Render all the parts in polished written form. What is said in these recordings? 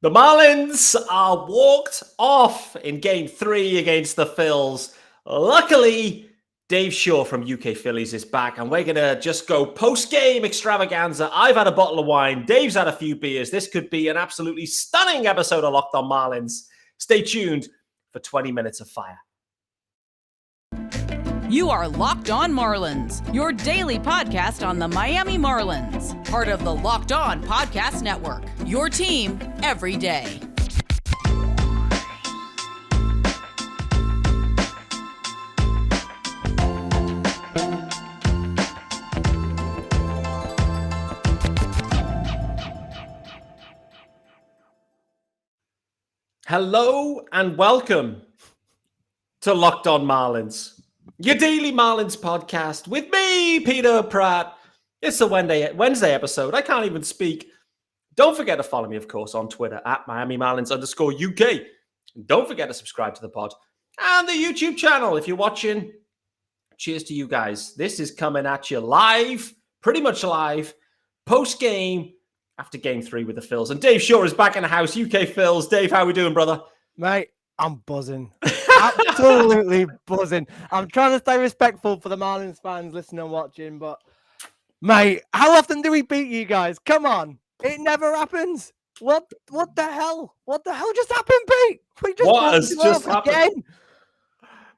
The Marlins are walked off in Game 3 against the Phillies. Luckily, Dave Shaw from UK Phillies is back, and we're going to just go post-game extravaganza. I've had a bottle of wine. Dave's had a few beers. This could be an absolutely stunning episode of Locked On Marlins. Stay tuned for 20 minutes of fire. You are Locked On Marlins, your daily podcast on the Miami Marlins. Part of the Locked On Podcast Network, your team every day. Hello and welcome to Locked On Marlins, your daily Marlins podcast with me, Peter Pratt. It's a Wednesday episode. I can't even speak. Don't forget to follow me, of course, on Twitter at Miami_Marlins_UK. Don't forget to subscribe to the pod and the YouTube channel. If you're watching, cheers to you guys. This is coming at you live, pretty much live, post-game after Game 3 with the Phils. And Dave Shaw is back in the house, UK Phils. Dave, how are we doing, brother? Mate, I'm buzzing. Absolutely buzzing. I'm trying to stay respectful for the Marlins fans listening and watching, but mate, how often do we beat you guys? Come on. It never happens. What the hell? What the hell just happened, Pete? We just what has just happened? Again.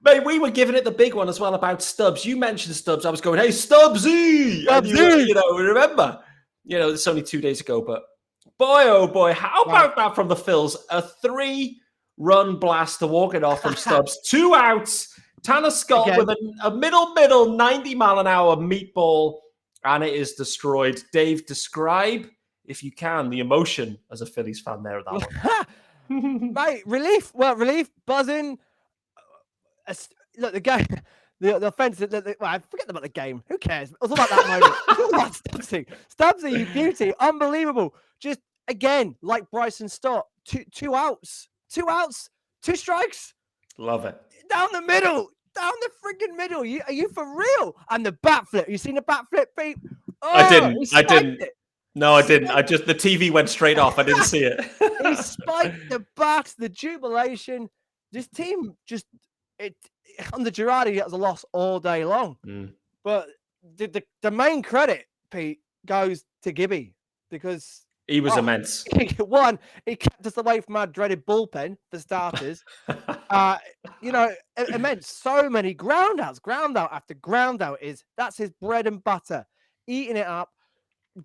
Mate, we were giving it the big one as well about Stubbs. You mentioned Stubbs. I was going, hey, Stubbsy! Stubbsy! Remember? It's only 2 days ago, but boy, oh boy, how about that from the Phils? A 3-run blast to walk it off from Stubbs. 2 outs. Tanner Scott with a middle 90-mile-an-hour meatball, and it is destroyed. Dave, describe, if you can, the emotion as a Phillies fan there at that one. Mate, relief. Well, relief, buzzing. Look, the game, the offense. I forget about the game. Who cares? It was all about that moment. It's all about Stubbsy, you beauty, unbelievable. Just again, like Bryson Stott, two outs, 2 strikes. Love it. Down the middle, down the friggin' middle. Are you for real? And the bat flip. You seen the bat flip, Pete? Oh, I didn't. No, I didn't. The TV went straight off. I didn't see it. He spiked the bat, the jubilation. This team on the Girardi gets a loss all day long. But the main credit, Pete, goes to Gibby because he was immense. One, he kept us away from our dreaded bullpen for starters. Immense. So many ground out after ground out that's his bread and butter. Eating it up,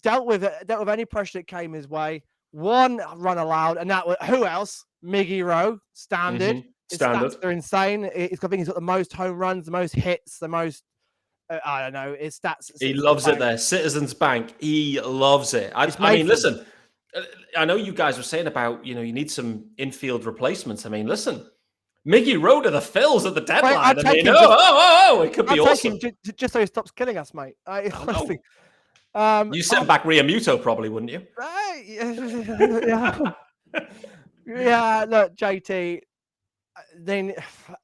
dealt with any pressure that came his way. 1 run allowed, and that was who else? Miggy Rowe, standard. Mm-hmm. His stats are insane. He's got the most home runs, the most hits, the most. I don't know. His stats. He loves it there. Citizens Bank. He loves it. I mean, listen. I know you guys were saying about you need some infield replacements. I mean, listen. Miggy Rowe to the Phils at the deadline. It could be awesome. Just so he stops killing us, mate. Honestly. You sent back Realmuto probably, wouldn't you? Right. Yeah. Look, JT. Then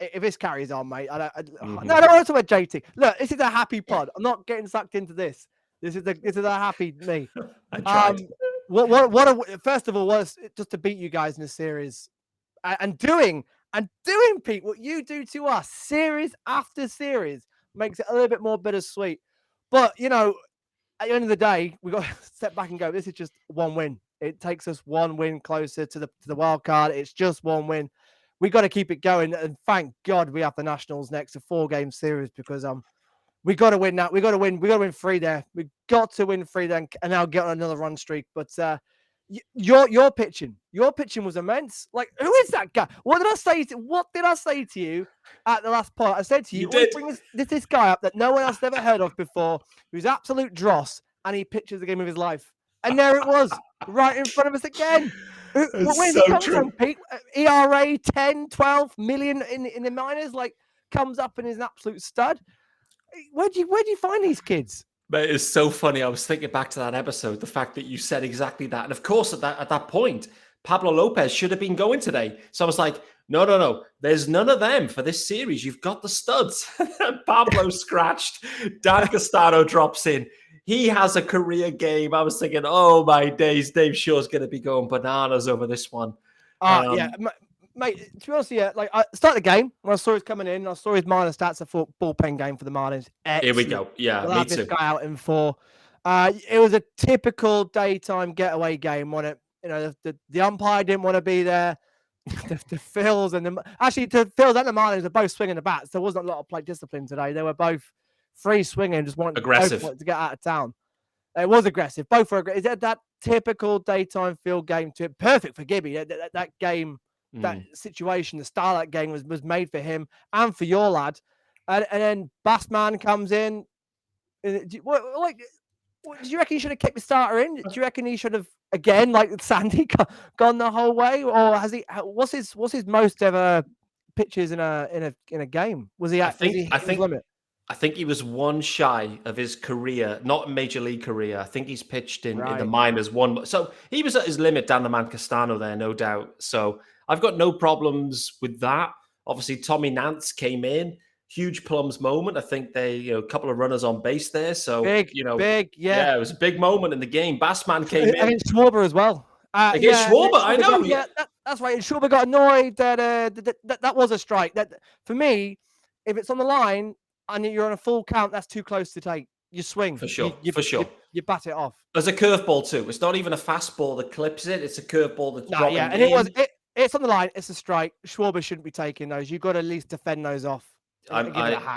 if this carries on, mate, I don't want to talk about JT. Look, this is a happy pod. I'm not getting sucked into this. This is a happy me. First of all, was just to beat you guys in a series and doing Pete what you do to us series after series makes it a little bit more bittersweet. But at the end of the day, we got to step back and go. This is just 1 win. It takes us 1 win closer to the wild card. It's just 1 win. We got to keep it going, and thank God we have the Nationals next, a 4-game series, because we got to win that. We got to win 3 there. We got to win 3 then, and now get on another run streak. But your pitching was immense. Like, who is that guy? What did I say to you at the last part? I said to you bring this guy up that no one else has ever heard of before, who's absolute dross, and he pitches the game of his life. And there it was, right in front of us again. Where's he come from, Pete? ERA 10, 12 million in the minors, comes up and is an absolute stud. Where do you find these kids? But it's so funny. I was thinking back to that episode, the fact that you said exactly that. And of course, at that point, Pablo Lopez should have been going today. So I was like, no. There's none of them for this series. You've got the studs. Pablo scratched. Dan Castano drops in. he has a career game. I was thinking, oh my days, Dave Shaw's going to be going bananas over this one. Yeah, mate. To be honest, yeah. Like I started the game when I saw he coming in. I saw his Marlins stats. I thought bullpen game for the Marlins. Excellent. Here we go. Yeah, we'll me have too. this guy out in 4. It was a typical daytime getaway game, wasn't it? You know, the umpire didn't want to be there. the Phils and the Phils and the Marlins are both swinging the bats. There wasn't a lot of plate discipline today. They were both free swinging, just wanted Aggressive. to get out of town. It was aggressive. Both were aggressive. Is that typical daytime field game to it? Perfect for Gibby. That game, that situation, the style of that game was made for him and for your lad. And then Bassman comes in. Do you reckon he should have kept the starter in? Do you reckon he should have again, like Sandy, gone the whole way, or has he? What's his most ever pitches in a game? Was he? I think limit? I think he was one shy of his career, not major league career. I think he's pitched in the minors one. So he was at his limit down the man Castano there, no doubt. So I've got no problems with that. Obviously, Tommy Nance came in. Huge Plums moment. I think they, a couple of runners on base there. So, big, yeah. It was a big moment in the game. Bassman came in. Against Schwarber as well. Against Schwarber, I know. That's right. And Schwarber got annoyed that was a strike. That for me, if it's on the line and you're on a full count, that's too close to take. You swing. For sure. You bat it off. There's a curveball too. It's not even a fastball that clips it. It's a curveball that's dropping in. And it's on the line. It's a strike. Schwarber shouldn't be taking those. You've got to at least defend those off. I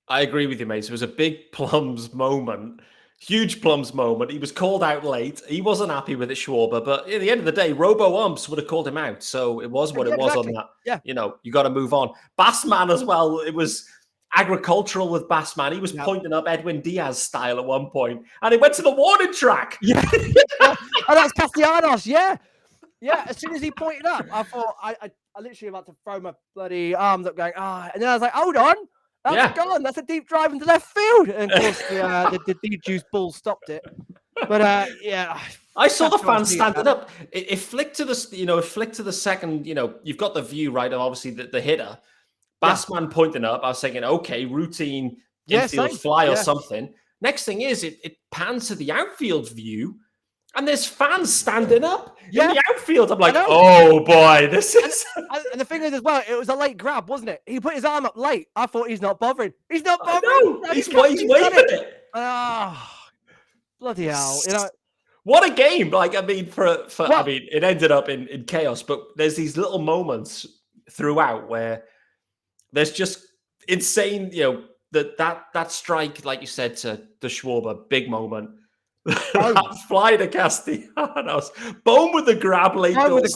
agree with you, mate. It was a big Plums moment, huge Plums moment. He was called out late. He wasn't happy with it, Schwarber. But at the end of the day, robo-umps would have called him out. So it was what it was on that. Yeah. You got to move on. Bassman as well. It was agricultural with Bassman. He was pointing up Edwin Diaz style at one point, and it went to the warning track. Yeah. And that's Castellanos. Yeah. Yeah. As soon as he pointed up, I thought I literally about to throw my bloody arms up going, and then I was like, hold on. That's gone. That's a deep drive into left field. And of course, the deep juice ball stopped it. But I saw the fans standing up. It flicked to the second. You've got the view right of obviously the hitter. Bassman pointing up. I was thinking, okay, routine infield fly or something. Next thing is it pans to the outfield view. And there's fans standing up in the outfield. I'm like, oh boy, this is. And the thing is, as well, it was a late grab, wasn't it? He put his arm up late. I thought he's not bothering. He's not bothering. He's waving it. Bloody hell! What a game! Like, I mean, it ended up in chaos. But there's these little moments throughout where there's just insane. That strike, like you said, to Schwarber, big moment. Fly to Castellanos. Bone with the grab late. That was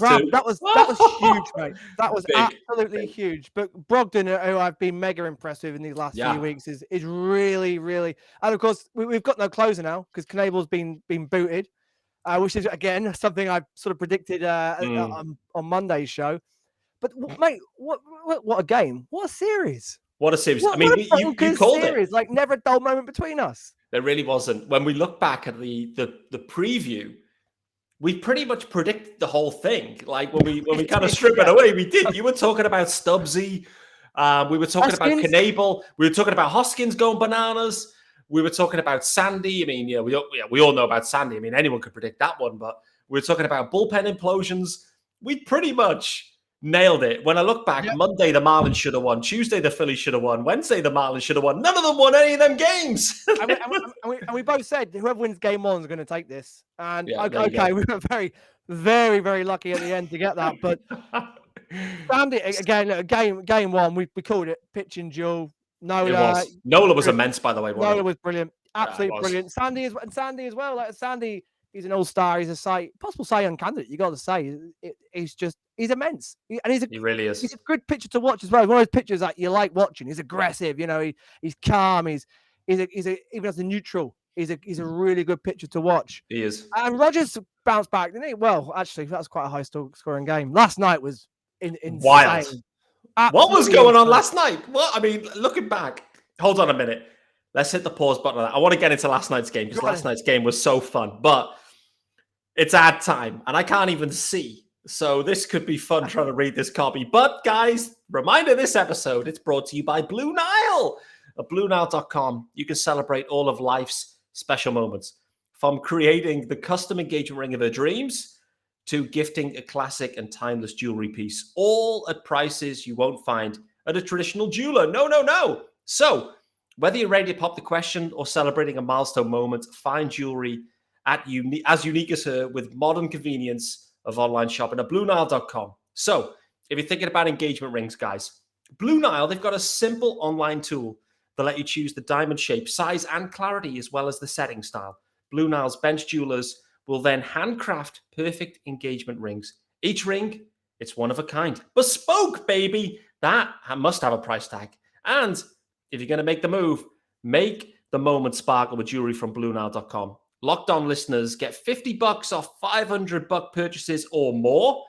huge, mate. That was absolutely huge. But Brogdon, who I've been mega impressed with in these last few weeks, is really, really. And of course, we've got no closer now because Knable's been booted, which is again something I sort of predicted on Monday's show. But mate, what a game! What a series! What a series! I mean, you called it. Like never a dull moment between us. There really wasn't. When we look back at the preview, we pretty much predicted the whole thing. Like when we kind of strip it away, we did. You were talking about Stubbsy. We were talking about Knable. We were talking about Hoskins going bananas. We were talking about Sandy. I mean, we all know about Sandy. I mean, anyone could predict that one. But we were talking about bullpen implosions. We pretty much nailed it. When I look back, Monday the Marlins should have won. Tuesday the Phillies should have won. Wednesday the Marlins should have won. None of them won any of them games. and we both said whoever wins game 1 is going to take this. And we were very, very, very lucky at the end to get that. But Sandy again, game 1, we called it pitching duel. Nola was immense, by the way. Nola was brilliant, absolutely brilliant. Sandy as well. Like Sandy, he's an all-star. He's a possible Cy Young candidate. You got to say he's immense, he really is. He's a good pitcher to watch as well. One of those pitchers that you like watching. He's aggressive. He's calm. He's even as a neutral. He's a really good pitcher to watch. He is. And Rogers bounced back, didn't he? Well, actually, that was quite a high-scoring game. Last night was insane. Wild. What was going on last night? What I mean, looking back, hold on a minute. Let's hit the pause button on that. I want to get into last night's game because last night's game was so fun, but it's ad time and I can't even see. So this could be fun trying to read this copy. But guys, reminder this episode, it's brought to you by Blue Nile. At BlueNile.com, you can celebrate all of life's special moments. From creating the custom engagement ring of her dreams to gifting a classic and timeless jewelry piece, all at prices you won't find at a traditional jeweler. No. So, whether you're ready to pop the question or celebrating a milestone moment, find jewelry as unique as her with modern convenience of online shopping at BlueNile.com. So, if you're thinking about engagement rings, guys, Blue Nile, they've got a simple online tool that let you choose the diamond shape, size, and clarity, as well as the setting style. Blue Nile's bench jewelers will then handcraft perfect engagement rings. Each ring, it's one of a kind. Bespoke, baby! That must have a price tag. And if you're going to make the move, make the moment sparkle with jewelry from BlueNile.com. Locked On listeners get $50 off $500 purchases or more.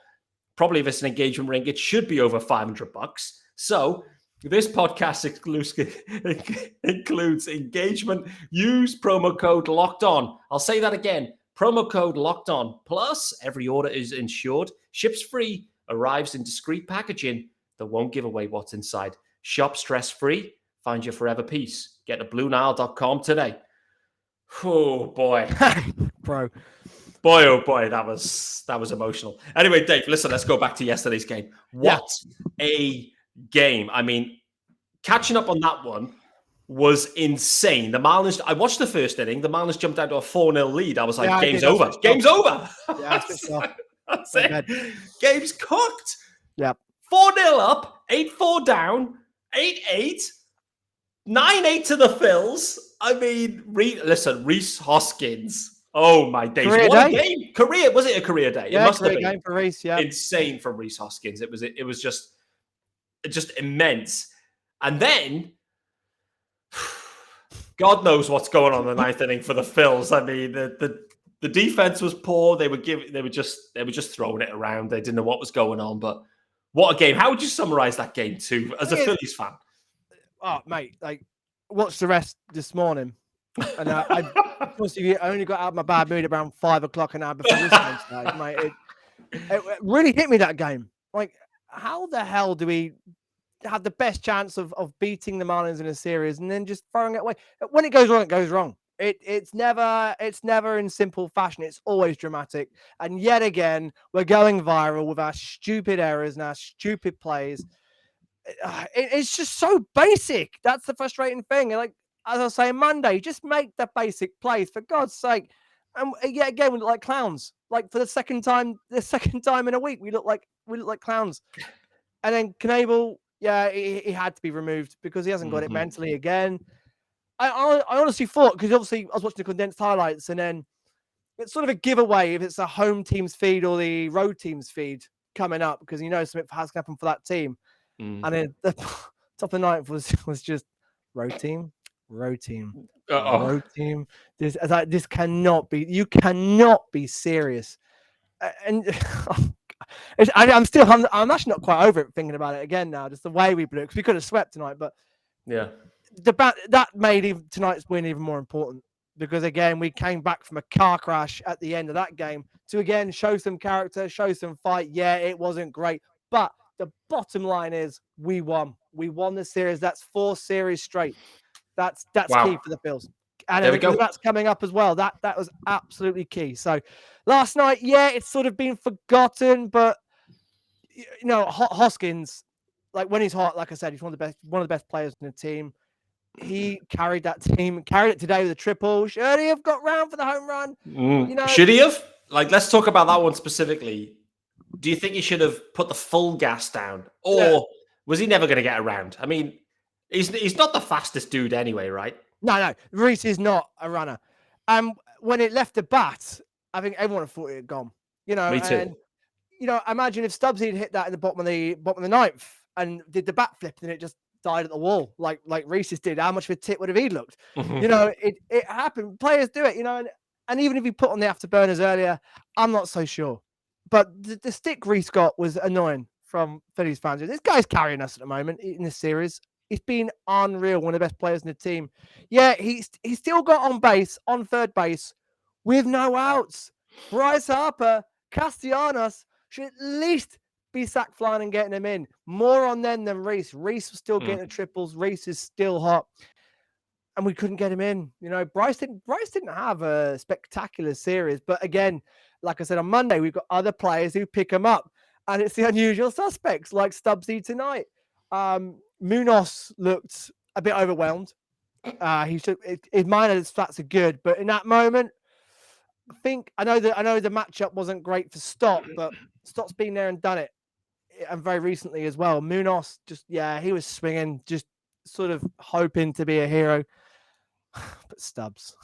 Probably if it's an engagement ring, it should be over $500. So this podcast includes engagement. Use promo code Locked On. I'll say that again. Promo code Locked On. Plus, every order is insured, ships free, arrives in discreet packaging that won't give away what's inside. Shop stress-free. Find your forever peace. Get to BlueNile.com today. Oh, boy. Bro. Boy, oh boy, that was emotional. Anyway, Dave, listen, let's go back to yesterday's game. What a game. I mean, catching up on that one was insane. The Marlins, I watched the first inning. The Marlins jumped out to a 4-0 lead. I was like, game's over. Game's over. Yeah, That's it. Game's cooked. Yep. 4-0 up, 8-4 down, 8-8, 9-8 to the Phils. I mean, listen, Rhys Hoskins. Oh my days! What a game! Was it a career day? Yeah, it must have been game for Rhys. Yeah, insane from Rhys Hoskins. It was just immense. And then, God knows what's going on in the ninth inning for the Phils. I mean, the defense was poor. They were just throwing it around. They didn't know what was going on. But what a game! How would you summarize that game too, as a Phillies fan? Oh, mate, like watched the rest this morning. And I only got out of my bad mood around 5 o'clock an hour before this game started, mate. It really hit me, that game. Like, how the hell do we have the best chance of beating the Marlins in a series and then just throwing it away? When it goes wrong, it goes wrong. It's never in simple fashion. It's always dramatic. And yet again, we're going viral with our stupid errors and our stupid plays. It's just so basic. That's the frustrating thing. Like, as I was saying Monday, just make the basic plays, for God's sake. And yet again, we look like clowns. Like, for the second time in a week, we look like clowns. And then Knebel, he had to be removed because he hasn't got it mentally again. I honestly thought, because obviously I was watching the condensed highlights, and then it's sort of a giveaway if it's a home team's feed or the road team's feed coming up, because something has to happen for that team. And then the top of the ninth was just road team. This cannot be. You cannot be serious. And I'm actually not quite over it thinking about it again now. Just the way we blew, because we could have swept tonight, but yeah, that made tonight's win even more important, because again we came back from a car crash at the end of that game to again show some character, show some fight. Yeah, it wasn't great, but the bottom line is we won. We won the series. That's 4 series straight. That's key for the Phils. And there we go. That's coming up as well. That was absolutely key. So last night, it's sort of been forgotten, but Hoskins, like when he's hot, like I said, he's one of the best players in the team. He carried that team, carried it today with a triple. Should he have got round for the home run? Should he have? Like, let's talk about that one specifically. Do you think he should have put the full gas down, or was he never going to get around? I mean, he's not the fastest dude anyway, right? No. Rhys is not a runner. When it left the bat, I think everyone thought it had gone. Me too. And, imagine if Stubbs had hit that in the bottom of the ninth and did the bat flip, and it just died at the wall like Rhys did. How much of a tit would have he looked? It happened. Players do it. And even if you put on the afterburners earlier, I'm not so sure. But the stick Rhys got was annoying from Phillies fans. This guy's carrying us at the moment in this series. He's been unreal, one of the best players in the team. Yeah, he's still got on third base with no outs. Bryce Harper, Castellanos should at least be sack flying and getting them in. More on them than Rhys. Rhys was still getting the triples. Rhys is still hot. and we couldn't get him in. Bryce didn't have a spectacular series, but again, like I said on Monday, we've got other players who pick him up, and it's the unusual suspects like Stubbsy tonight. Munoz looked a bit overwhelmed. His minor stats are good, but in that moment, I know the matchup wasn't great for Stott, but Stott's been there and done it, and very recently as well. Munoz he was swinging, just sort of hoping to be a hero, but Stubbs.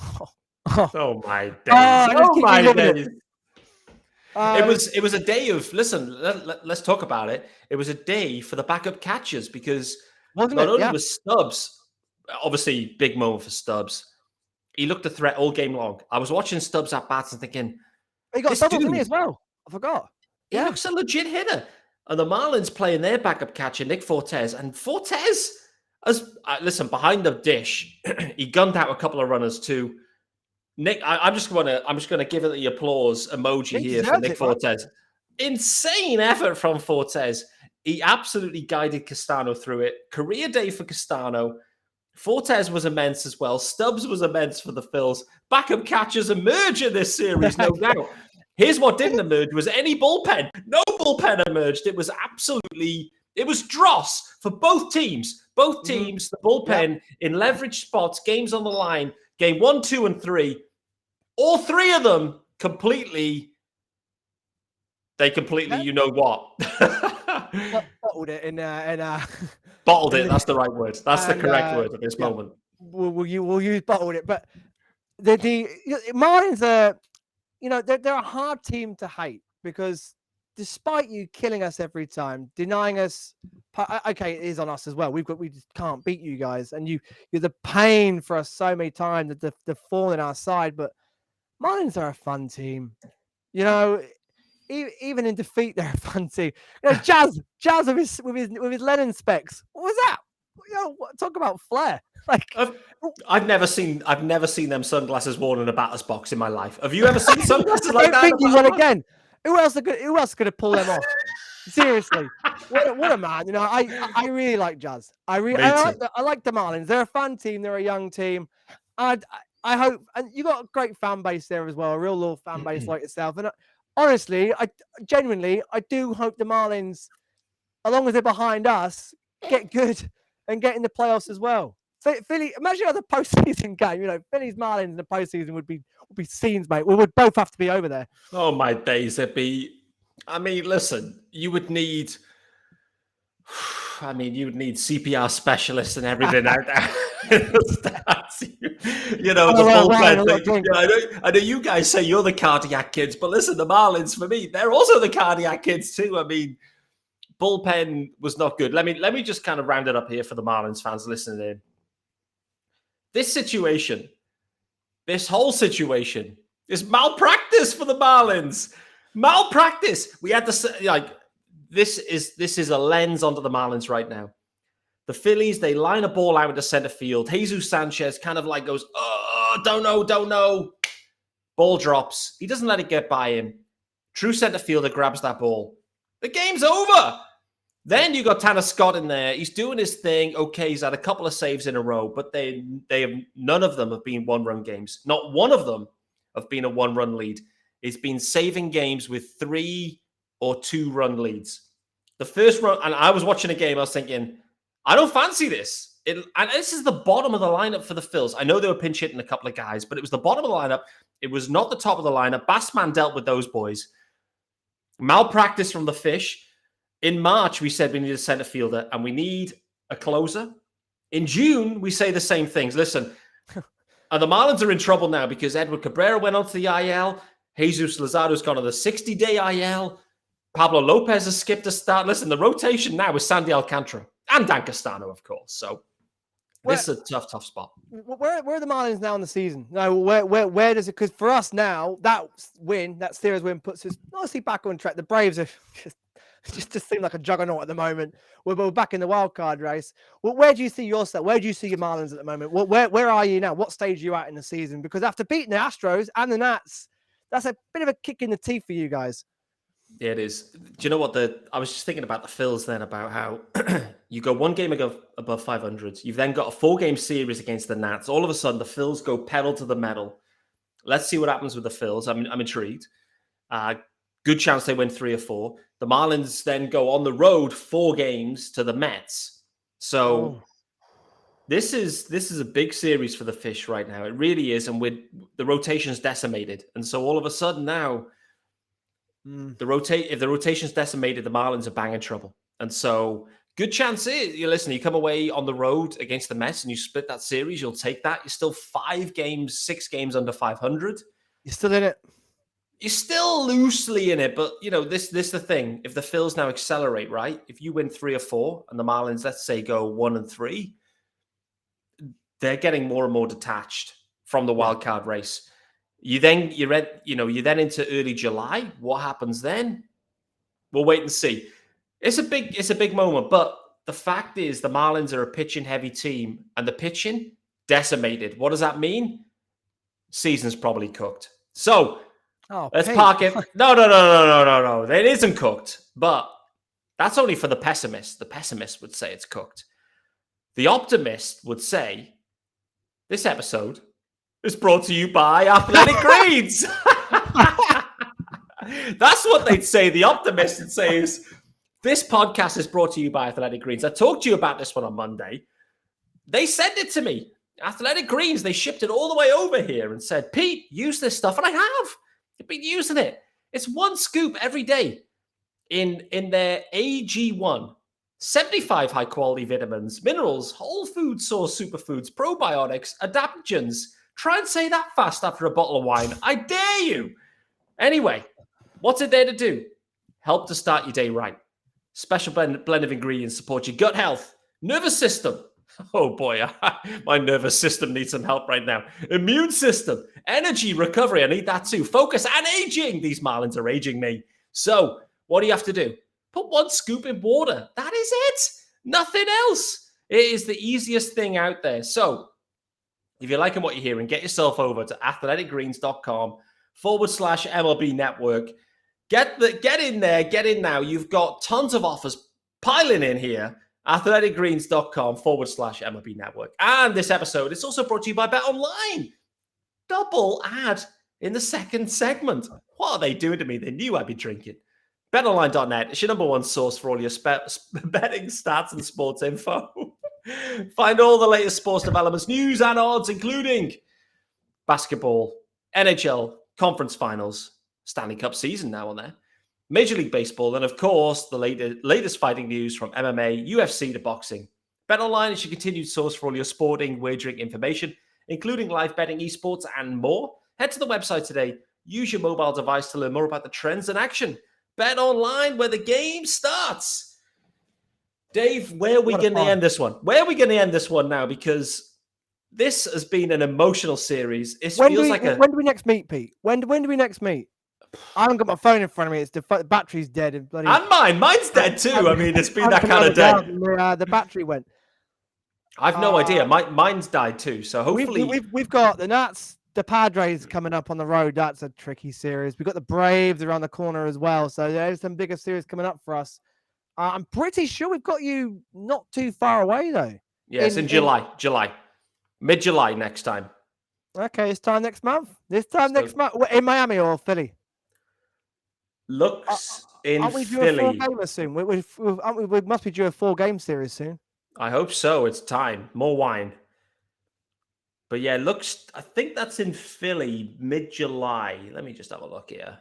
Oh my days! Oh my days! It was a day of let's talk about it. It was a day for the backup catchers because not only was Stubbs, obviously big moment for Stubbs. He looked a threat all game long. I was watching Stubbs at bats and thinking, he got double, didn't he, as well? I forgot. He looks a legit hitter. And the Marlins playing their backup catcher, Nick Fortes, and Fortes, behind the dish, he gunned out a couple of runners too. Nick, I'm just gonna give it the applause emoji here for Nick Fortes. Right? Insane effort from Fortes. He absolutely guided Castano through it. Career day for Castano. Fortes was immense as well. Stubbs was immense for the Phils. Backup catchers emerge in this series, no doubt. Here's what didn't emerge was any bullpen. No bullpen emerged. It was dross for both teams. Both teams, the bullpen in leverage spots, games on the line, game 1, 2, and 3. All three of them completely, you know what? Bottled it bottled it. That's the right word. That's the correct word at this moment. We'll use bottled it. But the Marlins are, they're a hard team to hate because despite you killing us every time, denying us, okay, it is on us as well. We just can't beat you guys, and you're the pain for us so many times. The thorn in our side, but Marlins are a fun team. Even in defeat, they're a fun team. Jazz with his Lennon specs. What was that? Talk about flair. Like I've never seen them sunglasses worn in a batter's box in my life. Have you ever seen sunglasses like that? I think you will again. Who else could have pulled them off? Seriously, what a man! I really like Jazz. I like the Marlins. They're a fun team. They're a young team. I hope, and you got a great fan base there as well, a real loyal fan base like yourself. And honestly, I do hope the Marlins, as long as they're behind us, get good and get in the playoffs as well. Philly, imagine another postseason game. Phillies Marlins in the postseason would be scenes, mate. We would both have to be over there. Oh my days, listen, you would need CPR specialists and everything out there. The bullpen thing. I know you guys say you're the cardiac kids, but listen, the Marlins, for me, they're also the cardiac kids too. Bullpen was not good. Let me just kind of round it up here for the Marlins fans listening in. This whole situation is malpractice for the Marlins. Malpractice. We had this is a lens onto the Marlins right now. The Phillies, they line a ball out into center field. Jesus Sanchez kind of goes, oh, don't know. Ball drops. He doesn't let it get by him. True center fielder grabs that ball. The game's over. Then you got Tanner Scott in there. He's doing his thing. Okay, he's had a couple of saves in a row, but they have none of them have been one-run games. Not one of them have been a one-run lead. It's been saving games with 3 or 2-run leads. The first run, and I was watching a game, I was thinking, I don't fancy this. And this is the bottom of the lineup for the Phils. I know they were pinch hitting a couple of guys, but it was the bottom of the lineup. It was not the top of the lineup. Bassman dealt with those boys. Malpractice from the Fish. In March, we said we need a center fielder and we need a closer. In June, we say the same things. Listen, and the Marlins are in trouble now because Edward Cabrera went onto the IL. Jesus Luzardo's gone on the 60-day IL. Pablo Lopez has skipped a start. Listen, the rotation now is Sandy Alcantara and Dan Castano, of course. So this is a tough spot. Where are the Marlins now in the season? No, where does it? Because for us now, that series win, puts us nicely back on track. The Braves are just seem like a juggernaut at the moment. We're back in the wild card race. Well, where do you see yourself? Where do you see your Marlins at the moment? Where are you now? What stage are you at in the season? Because after beating the Astros and the Nats, that's a bit of a kick in the teeth for you guys. Yeah, it is. Do you know what I was just thinking about the Phils then, about how you go one game above 500. You've then got a 4-game series against the Nats. All of a sudden, the Phils go pedal to the metal. Let's see what happens with the Phils. I'm intrigued. Good chance they win 3 or 4. The Marlins then go on the road 4 games to the Mets. So this is a big series for the Fish right now. It really is. And with the rotation's decimated. And so all of a sudden now, if the rotation's decimated, the Marlins are bang in trouble. And so good chance is, you come away on the road against the Mets and you split that series, you'll take that. You're still 6 games under 500. You're still in it. You're still loosely in it, but this the thing. If the Phils now accelerate, right? If you win 3 or 4 and the Marlins, let's say, go 1 and 3, they're getting more and more detached from the wild card race. You're then into early July. What happens then? We'll wait and see. It's a big moment, but the fact is the Marlins are a pitching heavy team and the pitching decimated. What does that mean? Season's probably cooked. So let's park it. No. It isn't cooked, but that's only for the pessimist. The pessimist would say it's cooked. The optimist would say this episode is brought to you by Athletic Greens. That's what they'd say. The optimist would say is this podcast is brought to you by Athletic Greens. I talked to you about this one on Monday. They sent it to me. Athletic Greens, they shipped it all the way over here and said, Pete, use this stuff. And I have. I've been using it. It's 1 scoop every day in their AG1. 75 high-quality vitamins, minerals, whole food source superfoods, probiotics, adaptogens. Try and say that fast after a bottle of wine. I dare you. Anyway, what's it there to do? Help to start your day right. Special blend of ingredients support your gut health, nervous system. Oh boy, my nervous system needs some help right now. Immune system, energy, recovery. I need that too. Focus and aging. These Marlins are aging me. So what do you have to do? Put 1 scoop in water. That is it. Nothing else. It is the easiest thing out there. So if you're liking what you're hearing, get yourself over to athleticgreens.com/MLB network. Get in there. Get in now. You've got tons of offers piling in here. athleticgreens.com/MLB network. And this episode is also brought to you by BetOnline. Double ad in the second segment. What are they doing to me? They knew I'd be drinking. BetOnline.net is your number 1 source for all your betting stats and sports info. Find all the latest sports developments, news and odds, including basketball, NHL, conference finals, Stanley Cup season now on there, Major League Baseball, and of course, the latest fighting news from MMA, UFC to boxing. BetOnline is your continued source for all your sporting wagering information, including live betting, esports, and more. Head to the website today. Use your mobile device to learn more about the trends in action. BetOnline, where the game starts. Dave, where are we going to end this one? Where are we going to end this one now? Because this has been an emotional series. When do we next meet, Pete? When do we next meet? I haven't got my phone in front of me. It's the battery's dead. And mine's dead too. I mean, it's been that kind of day. The battery went. I've no idea. Mine's died too. So hopefully we've got the Nats, the Padres coming up on the road. That's a tricky series. We've got the Braves around the corner as well. So there's some bigger series coming up for us. I'm pretty sure we've got you not too far away though. Yeah, it's in July. Mid-July next time. Okay, this time next month. Next month in Miami or Philly. Looks in aren't we Philly. Due a 4-gamer soon? We must be due a 4-game series soon. I hope so. It's time. More wine. But yeah, I think that's in Philly, mid-July. Let me just have a look here.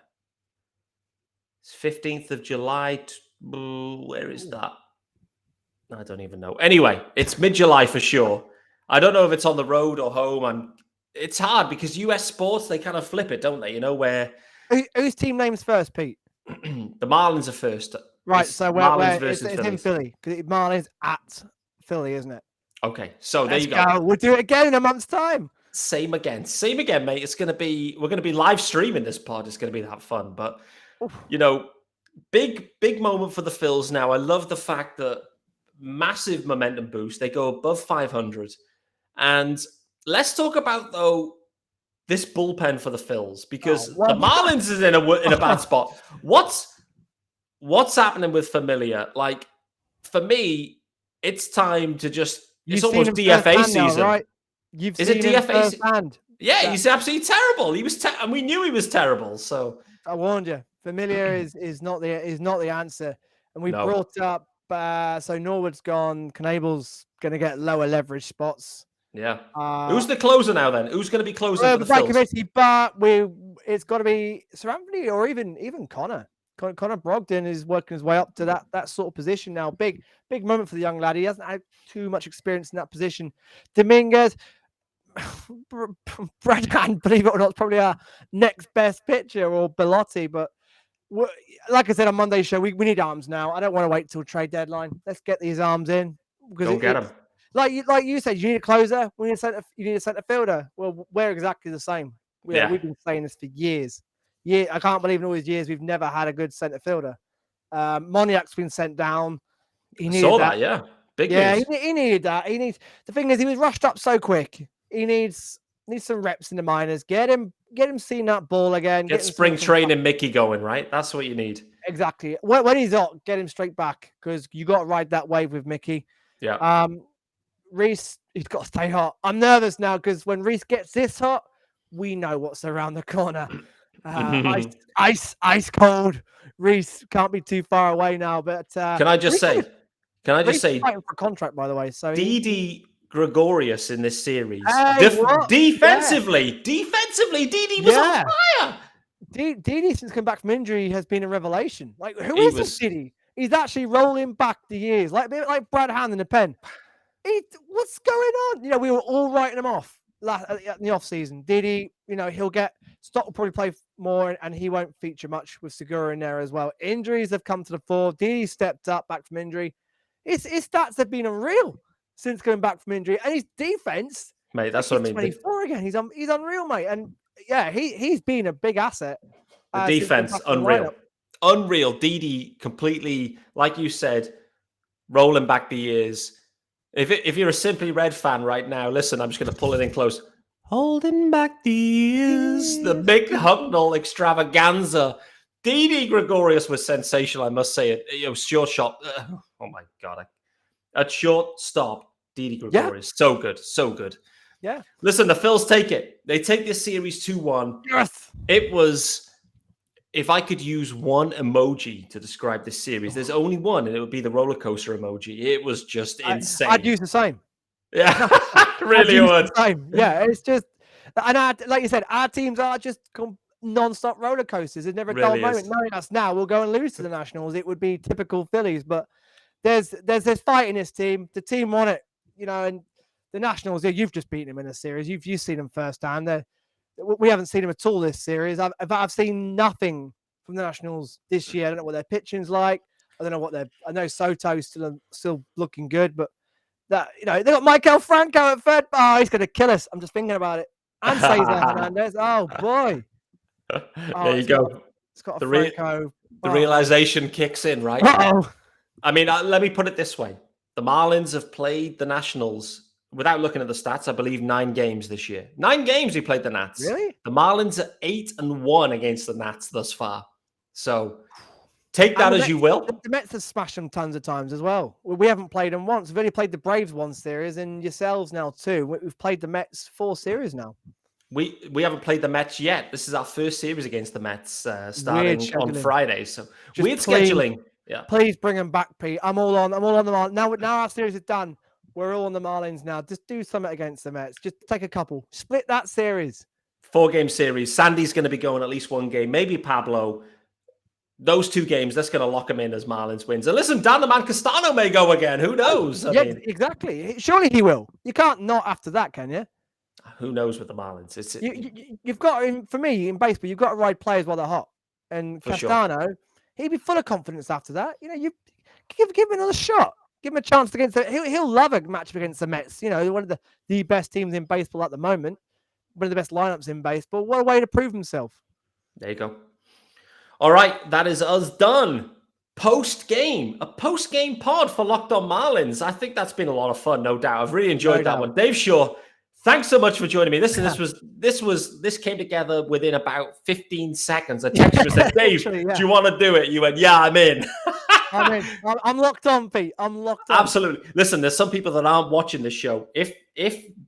It's 15th of July. Where is that? I don't even know. Anyway, it's mid-July for sure. I don't know if it's on the road or home. It's hard because US sports, they kind of flip it, don't they? Where... Whose team name's first, Pete? The Marlins are first. Right, so it's in Philly. Marlins at Philly, isn't it? Okay, so there you go. We'll do it again in a month's time. Same again, mate. We're going to be live streaming this pod. It's going to be that fun. But, big moment for the Phils now. I love the fact that massive momentum boost. They go above 500. And let's talk about, though, this bullpen for the Phils, because the Marlins is in a bad spot. What's what's happening with Familia? Like, for me, it's time to just, it's You've seen almost him DFA firsthand now, season. right? You've Is it seen him DFA? firsthand. Yeah, he's absolutely terrible. He was, and we knew he was terrible. So I warned you. Familiar is not the answer. And we No. brought up so Norwood's gone. Knable's going to get lower leverage spots. yeah. Who's the closer now then? Who's going to be closing for the Right Phils? committee, but it's got to be Sir Anthony or even Connor. Connor Brogdon is working his way up to that sort of position now. Big moment for the young lad. He hasn't had too much experience in that position. Dominguez, Brad Hand, believe it or not, is probably our next best pitcher, or Bellotti. But like I said on Monday's show, we need arms now. I don't want to wait till trade deadline. Let's get these arms in. Go get them. Like you said, you need a closer. You need a centre fielder. Well, we're exactly the same. We've been saying this for years. Yeah, I can't believe in all these years we've never had a good centre fielder. Moniak's been sent down. He needed that. Yeah. Big news. He needed that. The thing is, he was rushed up so quick. He needs some reps in the minors. Get him seeing that ball again. Get spring training Mickey going, right? That's what you need. Exactly. When he's hot, get him straight back, because you got to ride that wave with Mickey. Yeah. Reese, he's got to stay hot. I'm nervous now because when Reese gets this hot, we know what's around the corner. Ice cold. Reese can't be too far away now. But can I just say, fighting for contract, by the way. So Didi Gregorius in this series, defensively, Didi was on fire. Didi, since coming back from injury, has been a revelation. Like, who is this Didi? He's actually rolling back the years, like Brad Hand in the pen. What's going on? We were all writing him off in the off season. Didi, Stock will probably play more, and he won't feature much with Segura in there as well. Injuries have come to the fore. Didi stepped up back from injury. His stats have been unreal since coming back from injury, and his defense, mate, that's what I mean. 24 again. He's unreal, mate, and he's been a big asset. The defense, unreal. Didi completely, like you said, rolling back the years. If you're a Simply Red fan right now, listen, I'm just going to pull it in close. Holding back the years. The big Hucknall extravaganza. Didi Gregorius was sensational, I must say. It was short shot. Oh, my God. At shortstop, Didi Gregorius. So good. So good. Yeah. Listen, the Phils take it. They take this series 2-1. Yes. It was... If I could use one emoji to describe this series, there's only one, and it would be the roller coaster emoji. It was just insane. I'd use the same. Yeah, really would. Yeah, it's just, and like you said, our teams are just non-stop roller coasters. There's never a dull moment. Knowing us now, we'll go and lose to the Nationals. It would be typical Phillies, but there's fight in this team. The team won it, and the Nationals. Yeah, you've just beaten them in a series. You've seen them firsthand. We haven't seen them at all this series. I've seen nothing from the Nationals this year. I don't know what their pitching's like. I don't know I know Soto's still looking good, but they got Michael Franco at third. Oh, he's gonna kill us. I'm just thinking about it. And Cesar Hernandez. Oh boy. There you go. It's got a Franco. The realization kicks in, right? Uh-oh. I mean, let me put it this way: the Marlins have played the Nationals. Without looking at the stats, I believe 9 games this year. 9 games we played the Nats. Really? The Marlins are 8-1 against the Nats thus far. So take that as you will. The Mets have smashed them tons of times as well. We haven't played them once. We've only played the Braves one series, and yourselves now too. We've played the Mets 4 series now. We haven't played the Mets yet. This is our first series against the Mets starting on Friday. So weird scheduling. Yeah. Please bring them back, Pete. I'm all on the Marlins. Now our series is done. We're all on the Marlins now. Just do something against the Mets. Just take a couple. Split that series. 4-game series. Sandy's going to be going at least 1 game. Maybe Pablo. Those 2 games, that's going to lock him in as Marlins wins. And listen, Dan the Man Castano may go again. Who knows? I mean, exactly. Surely he will. You can't not after that, can you? Who knows with the Marlins? You've got, for me, in baseball, you've got to ride players while they're hot. And Castano, he'd be full of confidence after that. You give him another shot. Give him a chance against he'll love a matchup against the Mets. One of the best teams in baseball at the moment. One of the best lineups in baseball. What a way to prove himself. There you go. All right, that is us done. Post-game. A post-game pod for Locked On Marlins. I think that's been a lot of fun, no doubt. I've really enjoyed that one. Dave Shaw, Thanks so much for joining me. Listen, this came together within about 15 seconds. I texted you and said, Dave, do you want to do it? You went, yeah, I'm in. I'm locked on, Pete. I'm locked on. Absolutely. Listen, there's some people that aren't watching this show. If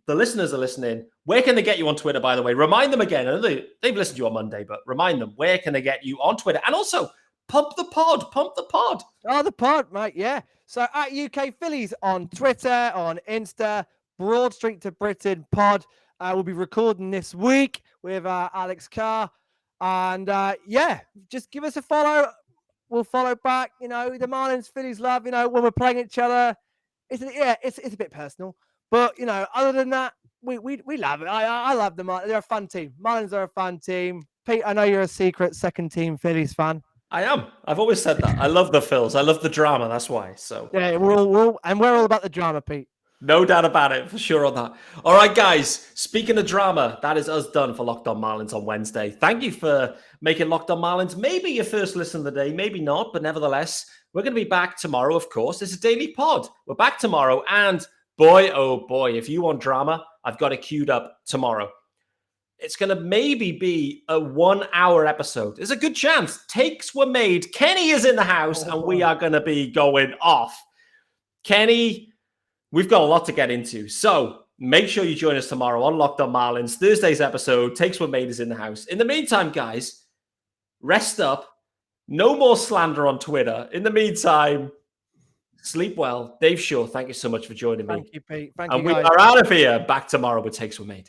the listeners are listening, where can they get you on Twitter, by the way? Remind them again. I know they've listened to you on Monday, but remind them, where can they get you on Twitter? And also, pump the pod. Oh, the pod, mate. Yeah. So at UK Phillies on Twitter, on Insta, Broad Street to Britain pod. We'll be recording this week with Alex Carr. And just give us a follow. We'll follow back. The Marlins Phillies love, when we're playing each other. It's a bit personal. But, other than that, we love it. I love the Marlins. They're a fun team. Marlins are a fun team. Pete, I know you're a secret second team Phillies fan. I am. I've always said that. I love the Phils. I love the drama. That's why. So yeah, we're all about the drama, Pete. No doubt about it, for sure on that. All right, guys, speaking of drama, that is us done for Locked On Marlins on Wednesday. Thank you for making Locked On Marlins maybe your first listen of the day, maybe not, but nevertheless, we're going to be back tomorrow, of course. This is Daily Pod. We're back tomorrow, and boy, oh boy, if you want drama, I've got it queued up tomorrow. It's going to maybe be a 1 hour episode. There's a good chance. Takes were made. Kenny is in the house, and we are going to be going off. Kenny... We've got a lot to get into. So make sure you join us tomorrow on Locked On Marlins. Thursday's episode, Takes Were Made, is in the house. In the meantime, guys, rest up. No more slander on Twitter. In the meantime, sleep well. Dave Shaw, thank you so much for joining me. Thank you, Pete. Thank you, guys. And we are out of here. Back tomorrow with Takes Were Made.